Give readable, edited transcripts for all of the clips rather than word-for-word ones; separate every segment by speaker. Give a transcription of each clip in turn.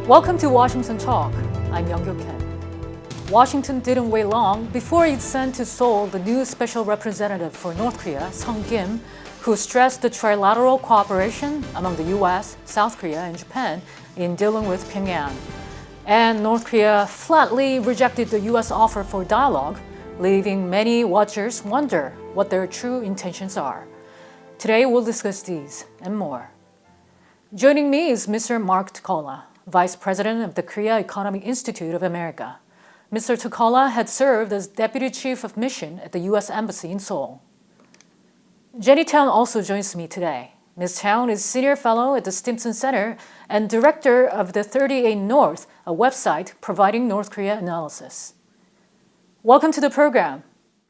Speaker 1: Welcome to Washington Talk. I'm Young-Kyo Kim. Washington didn't wait long before it sent to Seoul the new special representative for North Korea, Sung Kim, who stressed the trilateral cooperation among the U.S., South Korea, and Japan in dealing with Pyongyang. And North Korea flatly rejected the U.S. offer for dialogue, leaving many watchers wonder what their true intentions are. Today we'll discuss these and more. Joining me is Mr. Mark Tokola, Vice President of the Korea Economic Institute of America. Mr. Tokola had served as Deputy Chief of Mission at the U.S. Embassy in Seoul. Jenny Town also joins me today. Ms. Town is Senior Fellow at the Stimson Center and Director of the 38 North, a website providing North Korea analysis. Welcome to the program.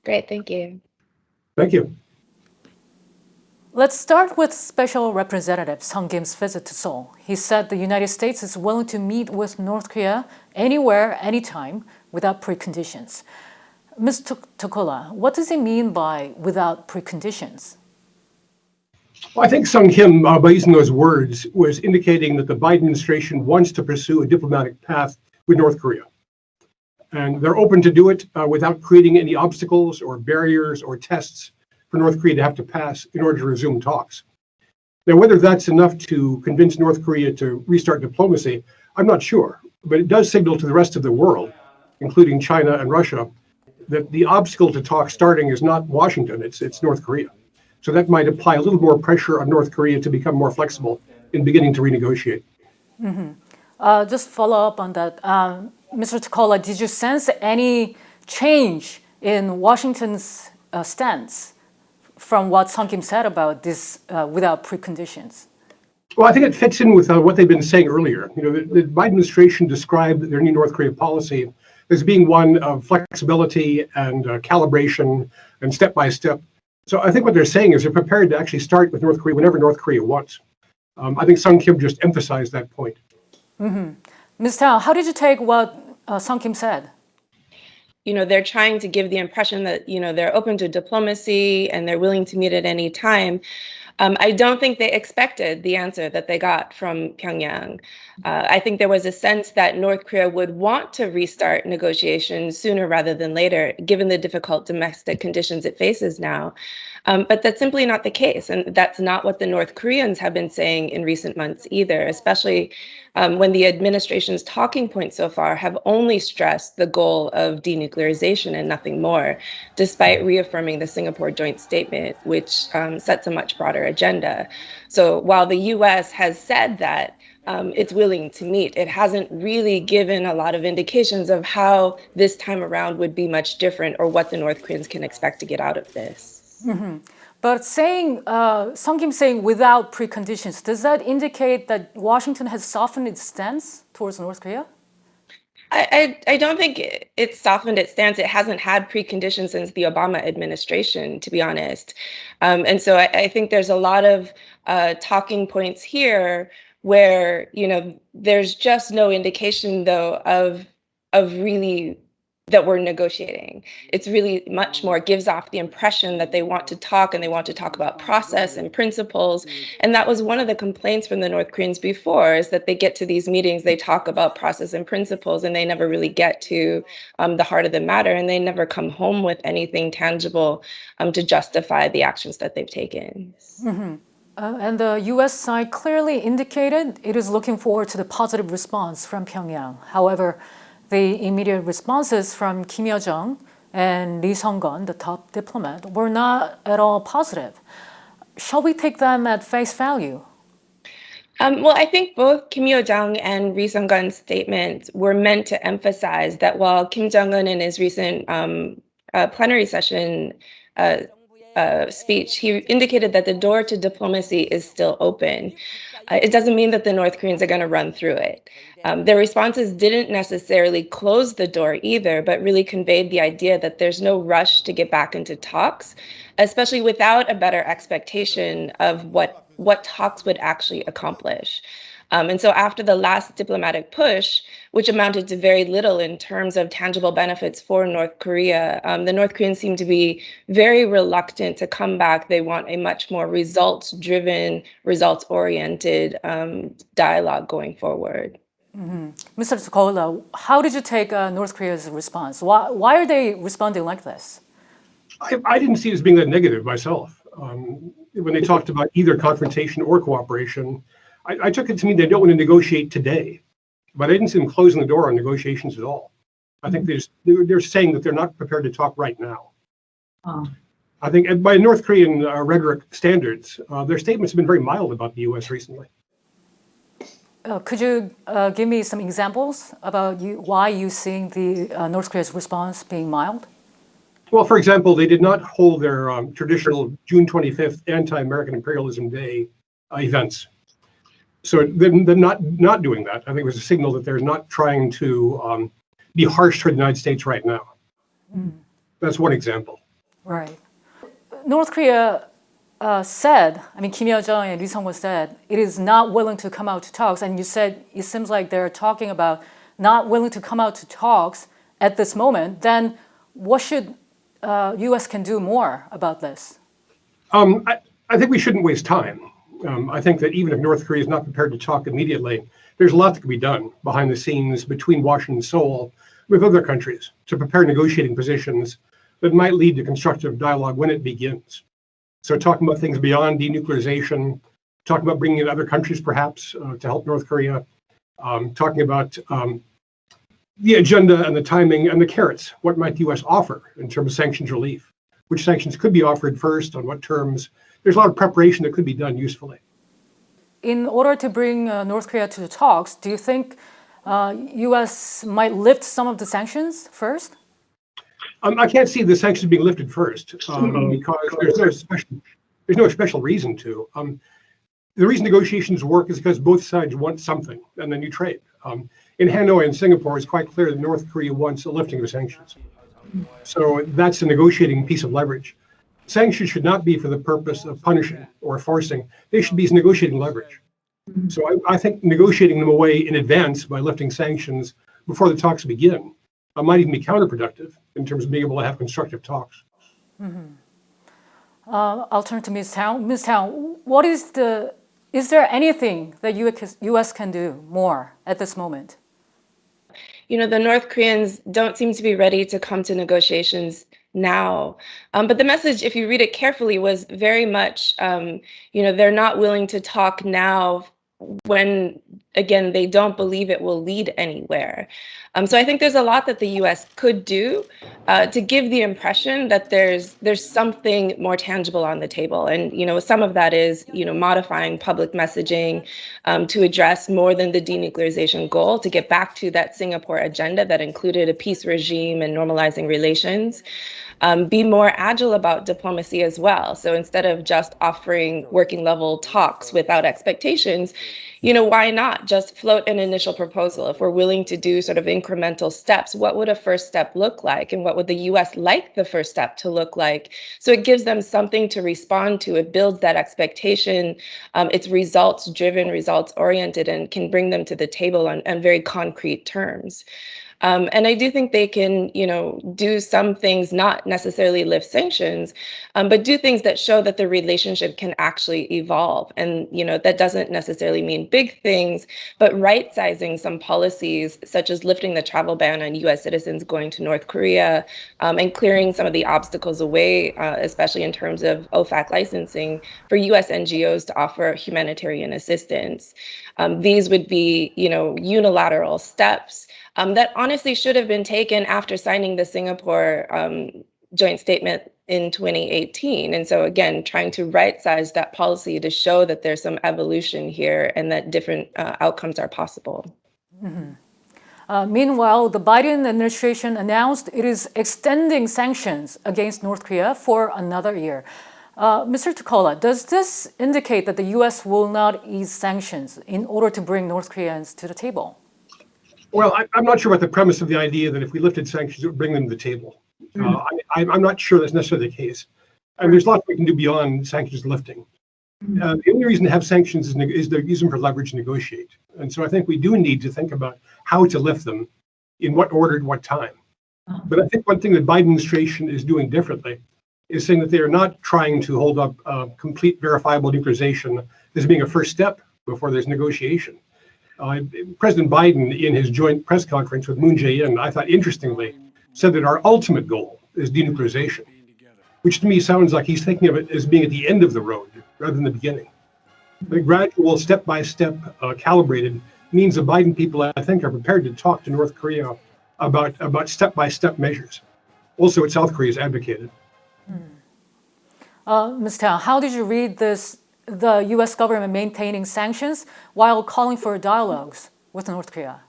Speaker 2: Great, thank you.
Speaker 3: Thank you.
Speaker 1: Let's start with Special Representative Sung Kim's visit to Seoul. He said the United States is willing to meet with North Korea anywhere, anytime, without preconditions. Ms. Tokola, what does he mean by without preconditions?
Speaker 3: Well, I think Sung Kim, by using those words, was indicating that the Biden administration wants to pursue a diplomatic path with North Korea. And they're open to do it without creating any obstacles or barriers or tests for North Korea to have to pass in order to resume talks. Now, whether that's enough to convince North Korea to restart diplomacy, I'm not sure. But it does signal to the rest of the world, including China and Russia, that the obstacle to talks starting is not Washington, it's North Korea. So that might apply a little more pressure on North Korea to become more flexible in beginning to renegotiate.
Speaker 1: Just follow up on that. Mr. Tokola, did you sense any change in Washington's stance from what Sung Kim said about this without preconditions?
Speaker 3: Well, I think it fits in with what they've been saying earlier. You know, the Biden administration described their new North Korea policy as being one of flexibility and calibration and step-by-step. So I think what they're saying is they're prepared to actually start with North Korea whenever North Korea wants. I think Sung Kim just emphasized that point.
Speaker 1: Ms. Tao, how did you take what Sung Kim said?
Speaker 2: You know, they're trying to give the impression that, you know, they're open to diplomacy and they're willing to meet at any time. I don't think they expected the answer that they got from Pyongyang. I think there was a sense that North Korea would want to restart negotiations sooner rather than later, given the difficult domestic conditions it faces now. But that's simply not the case. And that's not what the North Koreans have been saying in recent months either, especially when the administration's talking points so far have only stressed the goal of denuclearization and nothing more, despite reaffirming the Singapore joint statement, which sets a much broader agenda. So while the U.S. has said that it's willing to meet, it hasn't really given a lot of indications of how this time around would be much different or what the North Koreans can expect to get out of this.
Speaker 1: But saying, Sung Kim saying without preconditions, does that indicate that Washington has softened its stance towards North Korea?
Speaker 2: I don't think it's softened its stance. It hasn't had preconditions since the Obama administration, to be honest. And so I think there's a lot of talking points here where, you know, there's just no indication, though, of really that we're negotiating. It's really much more gives off the impression that they want to talk and they want to talk about process and principles. And that was one of the complaints from the North Koreans before, is that they get to these meetings, they talk about process and principles, and they never really get to the heart of the matter, and they never come home with anything tangible to justify the actions that they've taken.
Speaker 1: And the U.S. side clearly indicated it is looking forward to the positive response from Pyongyang. However, the immediate responses from Kim Yo-jong and Lee Sung-gun, the top diplomat, were not at all positive. Shall we take them at face value?
Speaker 2: Well, I think both Kim Yo-jong and Lee Sung-gun's statements were meant to emphasize that while Kim Jong-un in his recent plenary session speech, he indicated that the door to diplomacy is still open. It doesn't mean that the North Koreans are going to run through it. Their responses didn't necessarily close the door either, but really conveyed the idea that there's no rush to get back into talks, especially without a better expectation of what talks would actually accomplish. And so after the last diplomatic push, which amounted to very little in terms of tangible benefits for North Korea, the North Koreans seem to be very reluctant to come back. They want a much more results-driven, results-oriented dialogue going forward.
Speaker 1: Mr. Tokola, how did you take North Korea's response? Why are they responding like this?
Speaker 3: I didn't see it as being that negative myself. When they talked about either confrontation or cooperation, I took it to mean they don't want to negotiate today. But I didn't see them closing the door on negotiations at all. I think they're saying that they're not prepared to talk right now. I think by North Korean rhetoric standards, their statements have been very mild about the U.S. recently.
Speaker 1: Could you give me some examples about why you seeing the North Korea's response being mild?
Speaker 3: Well, for example, they did not hold their traditional June 25th anti-American imperialism day events. So them not doing that, I think, was a signal that they're not trying to be harsh toward the United States right now. That's one example.
Speaker 1: Right. North Korea said, Kim Yo-jong and Lee Sung-won said, it is not willing to come out to talks. And you said it seems like they're talking about not willing to come out to talks at this moment. Then what should U.S. can do more about this?
Speaker 3: I think we shouldn't waste time. I think that even if North Korea is not prepared to talk immediately, there's a lot that can be done behind the scenes between Washington and Seoul with other countries to prepare negotiating positions that might lead to constructive dialogue when it begins. So talking about things beyond denuclearization, talking about bringing in other countries perhaps to help North Korea, talking about the agenda and the timing and the carrots. What might the U.S. offer in terms of sanctions relief? Which sanctions could be offered first, on what terms? There's a lot of preparation that could be done usefully.
Speaker 1: In order to bring North Korea to the talks, do you think U.S. might lift some of the sanctions first?
Speaker 3: I can't see the sanctions being lifted first because there's no special reason to. The reason negotiations work is because both sides want something, and then you trade. In Hanoi and Singapore, it's quite clear that North Korea wants a lifting of sanctions. So that's a negotiating piece of leverage. Sanctions should not be for the purpose of punishing or forcing. They should be negotiating leverage. So I think negotiating them away in advance by lifting sanctions before the talks begin might even be counterproductive in terms of being able to have constructive talks.
Speaker 1: I'll turn to Ms. Town. Ms. Town, is there anything that U.S. can do more at this moment?
Speaker 2: The North Koreans don't seem to be ready to come to negotiations now. But the message, if you read it carefully, was very much, they're not willing to talk now when, again, they don't believe it will lead anywhere. So I think there's a lot that the U.S. could do to give the impression that there's something more tangible on the table. And, some of that is, modifying public messaging to address more than the denuclearization goal, to get back to that Singapore agenda that included a peace regime and normalizing relations. Be more agile about diplomacy as well. So instead of just offering working level talks without expectations, why not just float an initial proposal? If we're willing to do sort of incremental steps, what would a first step look like? And what would the U.S. like the first step to look like? So it gives them something to respond to. It builds that expectation. It's results driven, results oriented, and can bring them to the table on very concrete terms. And I do think they can, do some things, not necessarily lift sanctions, but do things that show that the relationship can actually evolve. And, that doesn't necessarily mean big things, but right-sizing some policies, such as lifting the travel ban on U.S. citizens going to North Korea, and clearing some of the obstacles away, especially in terms of OFAC licensing, for U.S. NGOs to offer humanitarian assistance. These would be, unilateral steps that honestly should have been taken after signing the Singapore joint statement in 2018. And so again, trying to right-size that policy to show that there's some evolution here and that different outcomes are possible.
Speaker 1: Meanwhile, the Biden administration announced it is extending sanctions against North Korea for another year. Mr. Tokola, does this indicate that the U.S. will not ease sanctions in order to bring North Koreans to the table?
Speaker 3: Well, I'm not sure about the premise of the idea that if we lifted sanctions, it would bring them to the table. I'm not sure that's necessarily the case. And there's lots we can do beyond sanctions lifting. The only reason to have sanctions is to use them for leverage to negotiate. And so I think we do need to think about how to lift them, in what order, at what time. But I think one thing that Biden administration is doing differently is saying that they are not trying to hold up complete verifiable nuclearization as being a first step before there's negotiation. President Biden, in his joint press conference with Moon Jae-in, I thought interestingly, said that our ultimate goal is denuclearization, which to me sounds like he's thinking of it as being at the end of the road rather than the beginning. The gradual, step-by-step, calibrated means the Biden people, I think, are prepared to talk to North Korea about step-by-step measures. Also, what South Korea has advocated.
Speaker 1: Ms. Tao, how did you read this, the U.S. government maintaining sanctions while calling for dialogues with North Korea?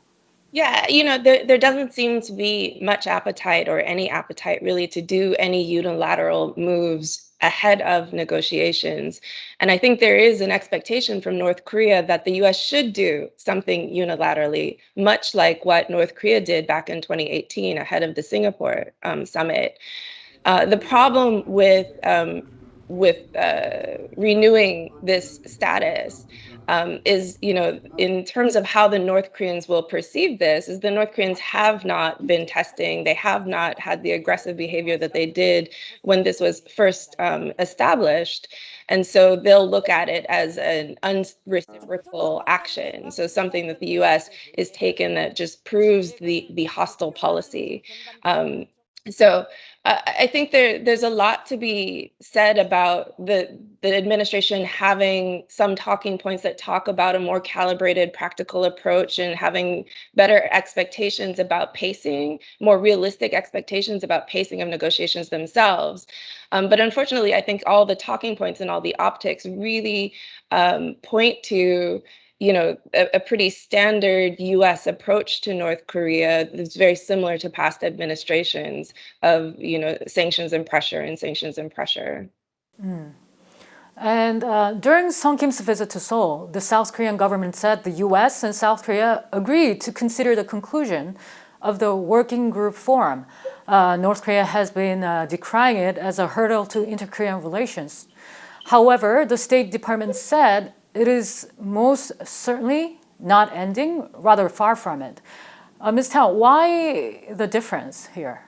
Speaker 2: Yeah, there doesn't seem to be much appetite or any appetite really to do any unilateral moves ahead of negotiations. And I think there is an expectation from North Korea that the US should do something unilaterally, much like what North Korea did back in 2018 ahead of the Singapore summit. The problem with renewing this status is, in terms of how the North Koreans will perceive this, is the North Koreans have not been testing. They have not had the aggressive behavior that they did when this was first established. And so they'll look at it as an unreciprocal action. So something that the US is taken that just proves the hostile policy. So I think there's a lot to be said about the administration having some talking points that talk about a more calibrated, practical approach and having better expectations about pacing, more realistic expectations about pacing of negotiations themselves. But unfortunately, I think all the talking points and all the optics really point to a pretty standard U.S. approach to North Korea that's very similar to past administrations of, sanctions and pressure and sanctions and pressure.
Speaker 1: And during Sung Kim's visit to Seoul, the South Korean government said the U.S. and South Korea agreed to consider the conclusion of the working group forum. North Korea has been decrying it as a hurdle to inter-Korean relations. However, the State Department said it is most certainly not ending, rather far from it. Ms. Tao, why the difference here?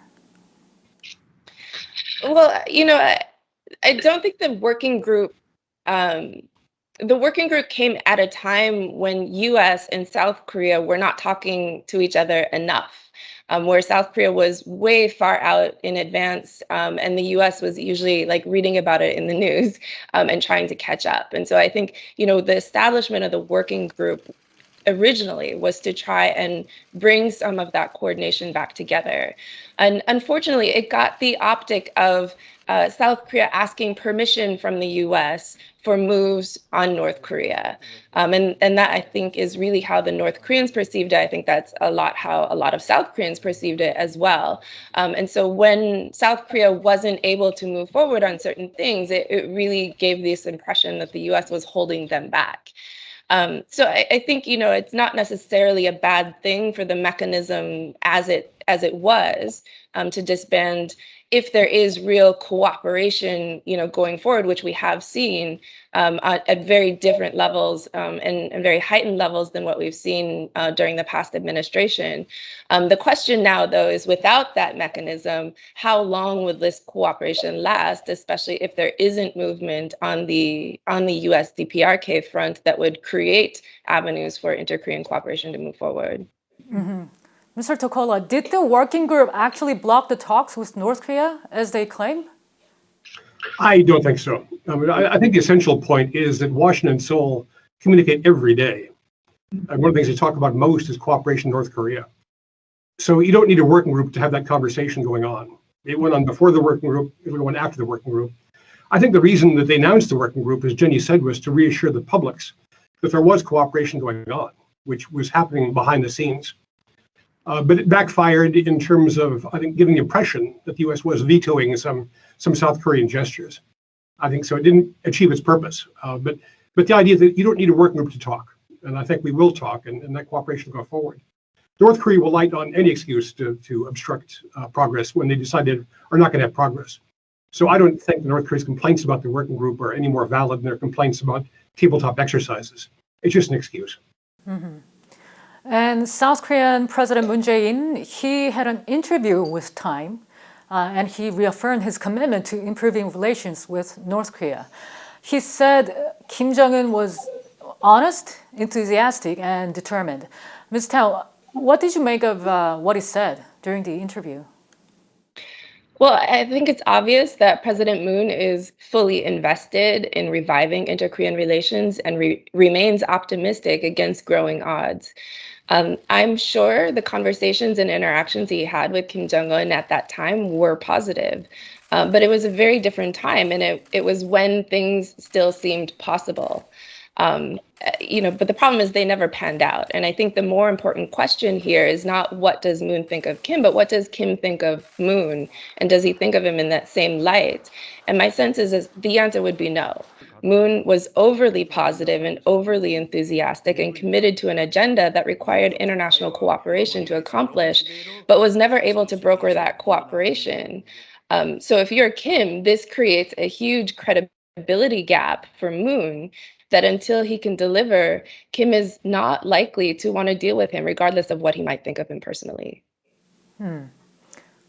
Speaker 2: Well, I don't think the working group came at a time when US and South Korea were not talking to each other enough. Where South Korea was way far out in advance, and the US was usually like reading about it in the news and trying to catch up. And so I think, the establishment of the working group originally was to try and bring some of that coordination back together. And unfortunately, it got the optic of South Korea asking permission from the US for moves on North Korea. And that, I think, is really how the North Koreans perceived it. I think that's a lot how a lot of South Koreans perceived it as well. And so when South Korea wasn't able to move forward on certain things, it really gave this impression that the US was holding them back. So I think, it's not necessarily a bad thing for the mechanism as it was to disband if there is real cooperation, going forward, which we have seen at very different levels and very heightened levels than what we've seen during the past administration. The question now, though, is without that mechanism, how long would this cooperation last, especially if there isn't movement on the US DPRK front that would create avenues for inter-Korean cooperation to move forward?
Speaker 1: Mm-hmm. Mr. Tokola, did the working group actually block the talks with North Korea, as they claim?
Speaker 3: I don't think so. I think the essential point is that Washington and Seoul communicate every day. And one of the things they talk about most is cooperation with North Korea. So you don't need a working group to have that conversation going on. It went on before the working group, it went on after the working group. I think the reason that they announced the working group, as Jenny said, was to reassure the publics that there was cooperation going on, which was happening behind the scenes. But it backfired in terms of, I think, giving the impression that the U.S. was vetoing some South Korean gestures. I think so. It didn't achieve its purpose. But the idea that you don't need a working group to talk, and I think we will talk, and that cooperation will go forward. North Korea will light on any excuse to obstruct progress when they decide they are not going to have progress. So I don't think North Korea's complaints about the working group are any more valid than their complaints about tabletop exercises. It's just an excuse.
Speaker 1: Mm-hmm. And South Korean President Moon Jae-in, he had an interview with Time, and he reaffirmed his commitment to improving relations with North Korea. He said Kim Jong-un was honest, enthusiastic, and determined. Ms. Tao, what did you make of what he said during the interview?
Speaker 2: Well, I think it's obvious that President Moon is fully invested in reviving inter-Korean relations and remains optimistic against growing odds. I'm sure the conversations and interactions he had with Kim Jong-un at that time were positive, but it was a very different time, and it was when things still seemed possible. But the problem is they never panned out. And I think the more important question here is not what does Moon think of Kim, but what does Kim think of Moon? And does he think of him in that same light? And my sense is the answer would be no. Moon was overly positive and overly enthusiastic and committed to an agenda that required international cooperation to accomplish, but was never able to broker that cooperation. So if you're Kim, this creates a huge credibility gap for Moon that until he can deliver, Kim is not likely to want to deal with him, regardless of what he might think of him personally.
Speaker 1: Mr.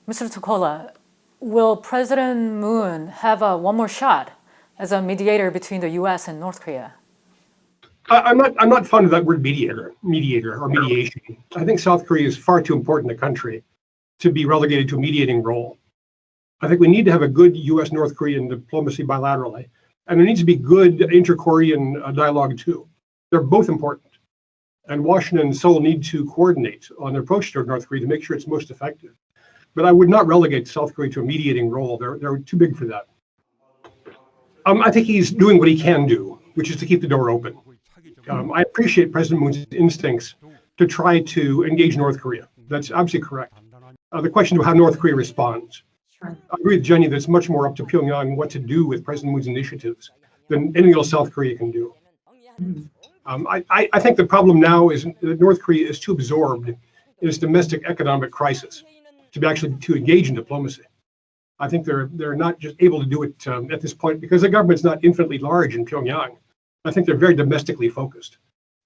Speaker 1: Tokola, will President Moon have one more shot as a mediator between the U.S. and North Korea?
Speaker 3: I'm not fond of that word mediator or mediation. I think South Korea is far too important a country to be relegated to a mediating role. I think we need to have a good U.S.-North Korean diplomacy bilaterally. And there needs to be good inter-Korean dialogue too. They're both important. And Washington and Seoul need to coordinate on their approach toward North Korea to make sure it's most effective. But I would not relegate South Korea to a mediating role. They're too big for that. I think he's doing what he can do, which is to keep the door open. I appreciate President Moon's instincts to try to engage North Korea. That's absolutely correct. The question of how North Korea responds. I agree with Jenny that it's much more up to Pyongyang what to do with President Moon's initiatives than anything else South Korea can do. I think the problem now is that North Korea is too absorbed in its domestic economic crisis to engage in diplomacy. I think they're not just able to do it at this point because the government's not infinitely large in Pyongyang. I think they're very domestically focused.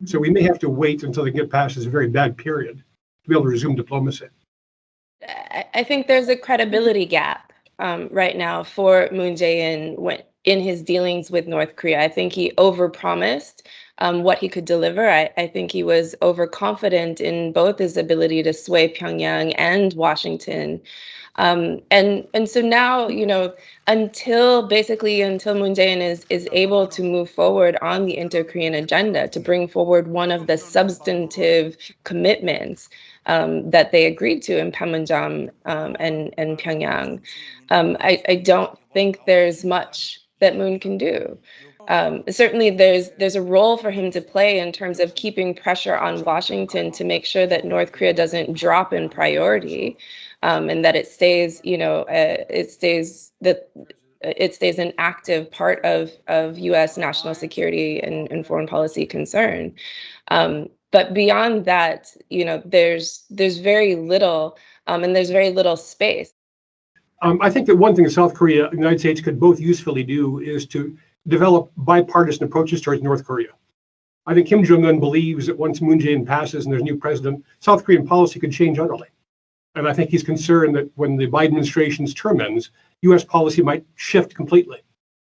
Speaker 3: So we may have to wait until they get past this very bad period to be able to resume diplomacy.
Speaker 2: I think there's a credibility gap right now for Moon Jae-in in his dealings with North Korea. I think he overpromised what he could deliver. I think he was overconfident in both his ability to sway Pyongyang and Washington. And so now, until Moon Jae-in is able to move forward on the inter-Korean agenda to bring forward one of the substantive commitments that they agreed to in Panmunjom and Pyongyang, I don't think there's much that Moon can do. Certainly, there's a role for him to play in terms of keeping pressure on Washington to make sure that North Korea doesn't drop in priority, and that it stays an active part of U.S. national security and foreign policy concern. But beyond that, there's very little, and there's very little space.
Speaker 3: I think that one thing South Korea and the United States could both usefully do is to develop bipartisan approaches towards North Korea. I think Kim Jong-un believes that once Moon Jae-in passes and there's a new president, South Korean policy could change utterly. And I think he's concerned that when the Biden administration's term ends, U.S. policy might shift completely.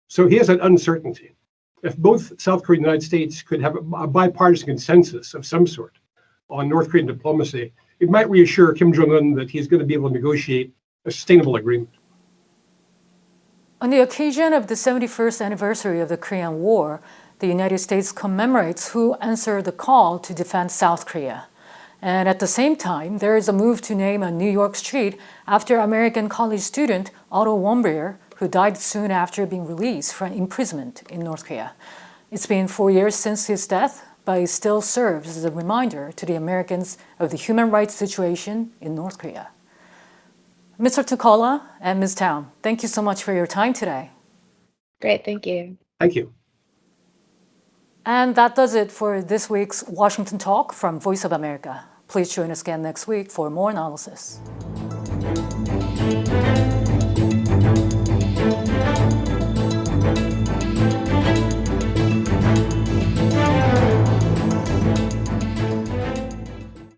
Speaker 3: So he has that uncertainty. If both South Korea and the United States could have a bipartisan consensus of some sort on North Korean diplomacy, it might reassure Kim Jong-un that he's going to be able to negotiate a sustainable agreement.
Speaker 1: On the occasion of the 71st anniversary of the Korean War, the United States commemorates who answered the call to defend South Korea. And at the same time, there is a move to name a New York street after American college student Otto Warmbier, who died soon after being released from imprisonment in North Korea. It's been 4 years since his death, but it still serves as a reminder to the Americans of the human rights situation in North Korea. Mr. Tokola and Ms. Town, thank you so much for your time today.
Speaker 2: Great, thank you.
Speaker 3: Thank you.
Speaker 1: And that does it for this week's Washington Talk from Voice of America. Please join us again next week for more analysis.